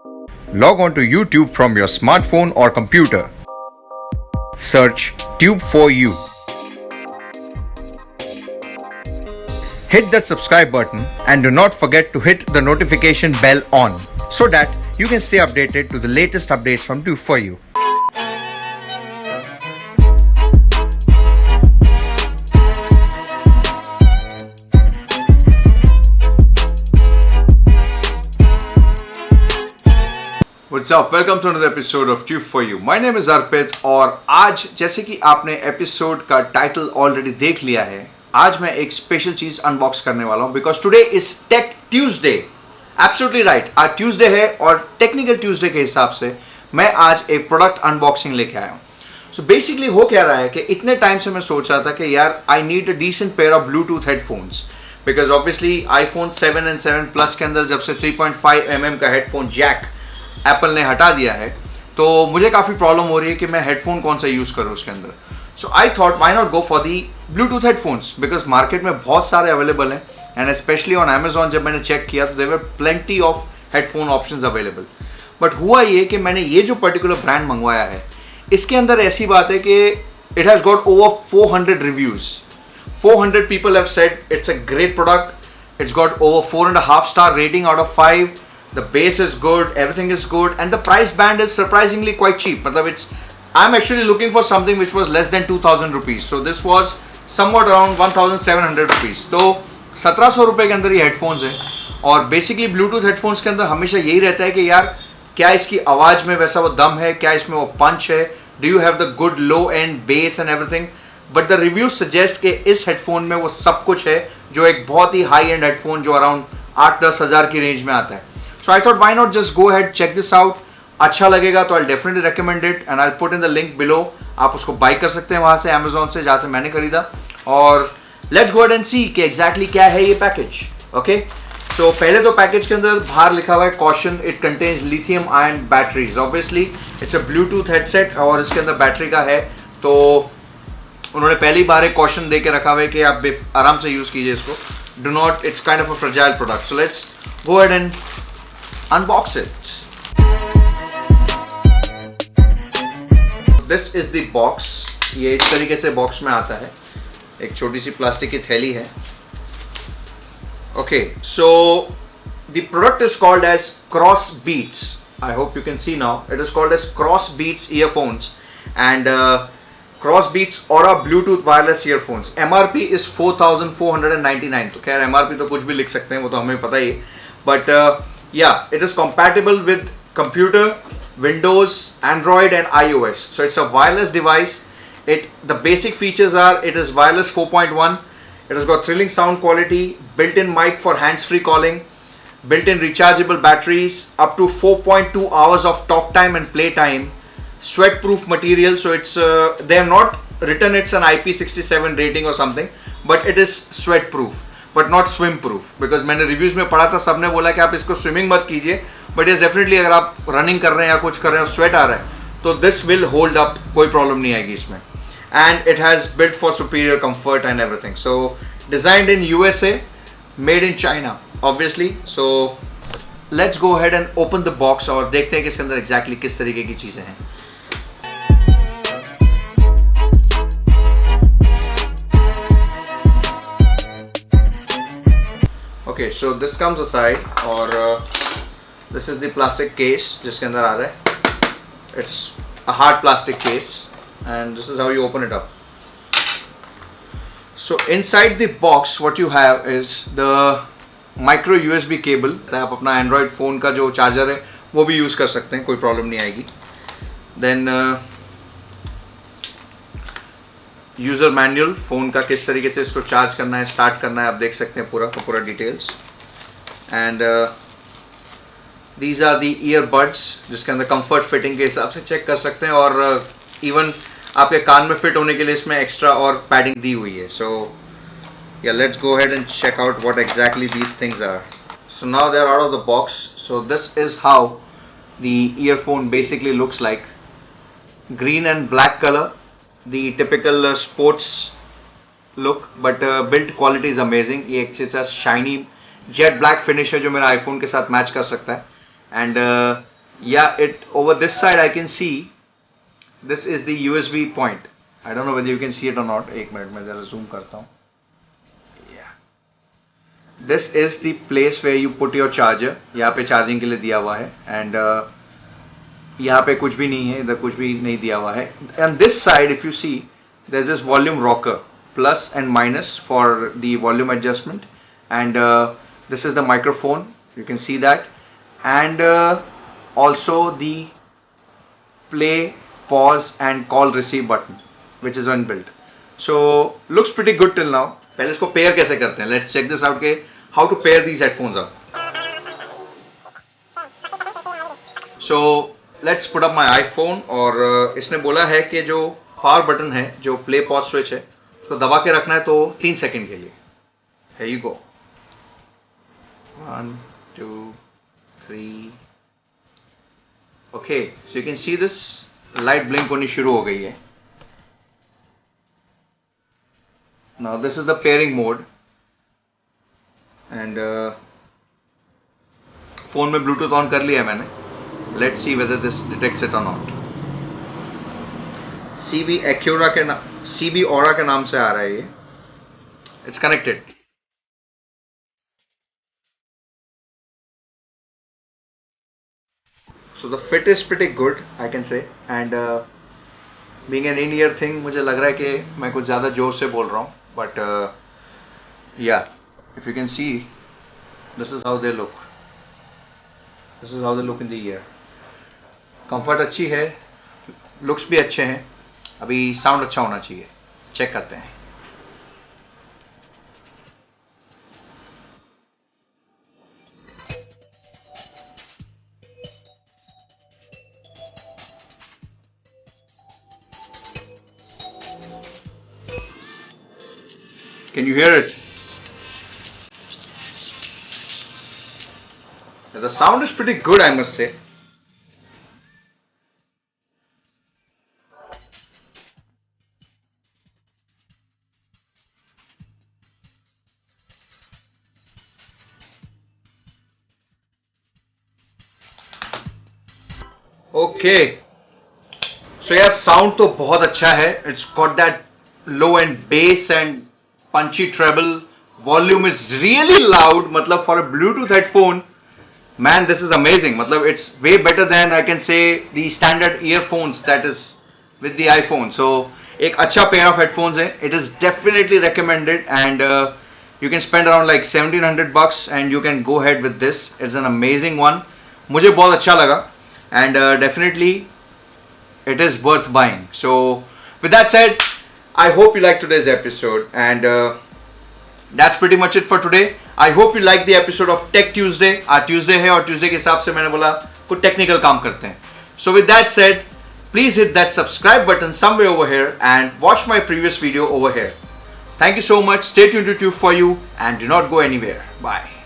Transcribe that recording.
Log on to YouTube from your smartphone or computer. Search Tube4U. Hit the subscribe button and do not forget to hit the notification bell on so that you can stay updated to the latest updates from Tube4U. What's up? Welcome to another episode of Tube4U. My name is Arpit और आज जैसे कि आपने episode का title already देख लिया है, आज मैं एक स्पेशल चीज अनबॉक्स करने वाला हूं because today is tech Tuesday. Absolutely right, आज ट्यूसडे है और टेक्निकल ट्यूसडे के हिसाब से मैं आज एक प्रोडक्ट अनबॉक्सिंग लेके आया हूँ. सो बेसिकली हो क्या रहा है कि इतने टाइम से मैं सोच रहा था कि यार I need a decent pair of Bluetooth headphones because obviously iPhone 7 and 7 plus के अंदर जब से 3.5 mm का हेडफोन जैक एप्पल ने हटा दिया है तो मुझे काफ़ी प्रॉब्लम हो रही है कि मैं हेडफोन कौन सा यूज़ करूँ उसके अंदर. So I thought why not go for the Bluetooth headphones because market में बहुत सारे अवेलेबल हैं एंड स्पेशली ऑन अमेजॉन जब मैंने चेक किया तो there were plenty of headphone options available. But हुआ ये कि मैंने ये जो पर्टिकुलर ब्रांड मंगवाया है इसके अंदर ऐसी बात है कि it has got over 400 reviews. 400 people have said it's a great product. It's got over 4.5 star rating out of 5. The base is good, everything is good, and the price band is surprisingly quite cheap. I'm actually looking for something which was less than 2,000 rupees. So this was somewhat around 1,700 rupees. तो 1,700 रुपये के अंदर ये headphones हैं और basically Bluetooth headphones के अंदर हमेशा यही रहता है कि यार क्या इसकी आवाज़ में वैसा वो दम है, क्या इसमें वो पंच है, do you have the good low and base and everything. But the reviews suggest कि इस हेडफोन में वो सब कुछ है जो एक बहुत ही हाई एंड हेडफोन जो अराउंड 8-10 हज़ार की रेंज में आता है. So I thought why not just go ahead, check this out. अच्छा लगेगा तो I'll definitely recommend it and I'll put in the link below. आप उसको बाई कर सकते हैं वहाँ से Amazon से जहाँ से मैंने खरीदा. और let's go ahead and see कि exactly क्या है ये पैकेज. Okay? So पहले तो पैकेज के अंदर बाहर लिखा हुआ है caution, it contains lithium ion batteries. Obviously it's a Bluetooth headset और इसके अंदर बैटरी का है तो उन्होंने पहली बार एक caution दे के रखा हुआ है कि आप आराम से यूज़ कीजिए इसको. Do not, it's kind of a fragile product. So let's go ahead and unbox it. This is the box. ये इस तरीके से बॉक्स में आता है. एक छोटी सी प्लास्टिक की थैली है. Okay, so the product is called as Crossbeats. I hope you can see now. It is called as Crossbeats earphones and Crossbeats Aura Bluetooth wireless earphones. MRP is 4,499. तो खैर MRP तो कुछ भी लिख सकते हैं वो तो हमें पता ही. But yeah, it is compatible with computer, Windows, Android and iOS. So it's a wireless device. The basic features are it is wireless 4.1. It has got thrilling sound quality, built-in mic for hands-free calling, built-in rechargeable batteries, up to 4.2 hours of talk time and play time, sweat-proof material. So it's they have not written it's an IP67 rating or something, but it is sweat-proof. But not swim proof because मैंने reviews में पढ़ा था सबने बोला कि आप इसको swimming मत कीजिए बट ये डेफिनेटली अगर आप रनिंग कर रहे हैं या कुछ कर रहे हैं और स्वेट आ रहा है तो दिस विल होल्ड अप, कोई प्रॉब्लम नहीं आएगी इसमें. And it has built for superior comfort and everything. So designed in USA, made in China obviously. So let's go ahead and open the box और देखते हैं कि इसके अंदर एग्जैक्टली किस तरीके की चीज़ें हैं. Okay, so this comes aside और this is the plastic case जिसके अंदर आ रहा है. It's a hard plastic case and this is how you open it up. So inside the box what you have is the micro USB cable. आप अपना Android phone का जो charger है वो भी यूज़ कर सकते हैं, कोई प्रॉब्लम नहीं आएगी. Then यूज़र मैनुअल, फ़ोन का किस तरीके से इसको चार्ज करना है, स्टार्ट करना है, आप देख सकते हैं पूरा का पूरा details. And these are the earbuds जिसके अंदर कंफर्ट फिटिंग के हिसाब से चेक कर सकते हैं और इवन आपके कान में फिट होने के लिए इसमें एक्स्ट्रा और पैडिंग दी हुई है. So yeah let's go ahead and check out what exactly these things are. So now they are out of the box. So this is how the earphone basically looks like. Green and black colour, the typical sports look, but build quality is amazing. ये एक अच्छा shiny jet black finish है जो मेरा iPhone के साथ match कर सकता है. and yeah, it over this side I can see this is the USB point. I don't know whether you can see it or not. एक मिनट में जरा zoom करता हूँ. Yeah. This is the place where you put your charger. यहाँ पे charging के लिए दिया हुआ है, and यहाँ पे कुछ भी नहीं है, इधर कुछ भी नहीं दिया हुआ है. And this side, if you see, there's this volume rocker, plus and minus for the volume adjustment, and this is the microphone. You can see that, and also the play, pause, and call receive button, which is inbuilt. So looks pretty good till now. पहले इसको pair कैसे करते हैं? Let's check this out. के how to pair these headphones up. So let's put up my iPhone, और इसने बोला है कि जो power button है, जो play pause switch है, उसको दबा के रखना है तो 3 सेकंड के लिए. Here you go. 1, 2, 3. Okay, so you can see this light blink होनी शुरू हो गई है. Now this is the pairing mode, and phone में Bluetooth on कर लिया है मैंने. Let's see whether this detects it or not. CB Aura के नाम से आ रहा है ये. It's connected. So the fit is pretty good, I can say, and being an in-ear thing, मुझे लग रहा है कि मैं कुछ ज़्यादा जोर से बोल रहा हूँ, but yeah, if you can see, this is how they look. This is how they look in the ear. Comfort अच्छी है, looks भी अच्छे हैं. अभी sound अच्छा होना चाहिए. Check करते हैं. Can you hear it? The sound is pretty good, I must say. Okay. So yeah, sound तो बहुत अच्छा है. It's got that low end bass and punchy treble. Volume is really loud. मतलब for a Bluetooth headphone, man, this is amazing. मतलब it's way better than I can say the standard earphones that is with the iPhone. So एक अच्छा pair of headphones है. It is definitely recommended, and you can spend around like $1,700 and you can go ahead with this. It's an amazing one. मुझे बहुत अच्छा लगा, and definitely it is worth buying. So with that said, I hope you liked today's episode, and that's pretty much it for today. I hope you liked the episode of Tech Tuesday. आज Tuesday है, और Tuesday के हिसाब से मैंने बोला कुछ technical काम करते हैं. So with that said, please hit that subscribe button somewhere over here and watch my previous video over here. Thank you so much. Stay tuned to Tube for You, and do not go anywhere. Bye.